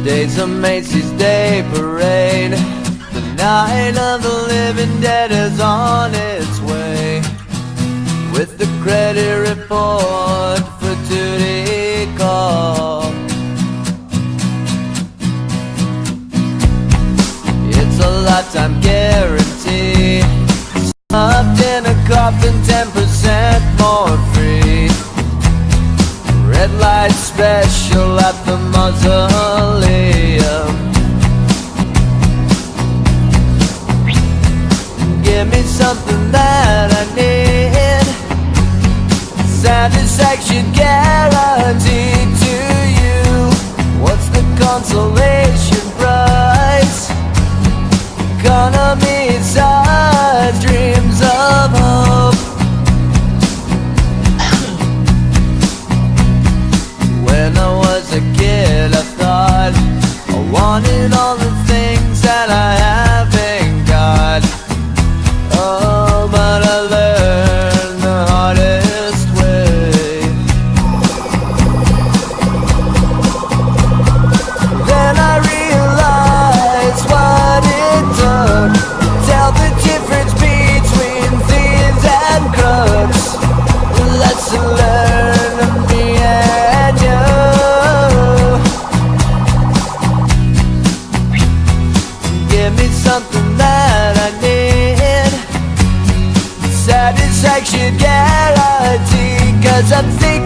Today's a Macy's Day Parade. The night of the living dead is on its way, with the credit report for duty call. It's a lifetime guarantee, stuffed in a coffin, 10% more free. Red light special at the mausoleum. Give me something that I need, satisfaction guaranteed to you. What's the consolation price? Economy size, dreams of hope. When I was a kid, I thought I wanted all the things that I haven't got. Oh, but I learned the hardest way. Then I realized what it took to tell the difference between thieves and crooks. Lesson learned of me and you. Give me something that I need, satisfaction guaranteed, 'cause I'm thinking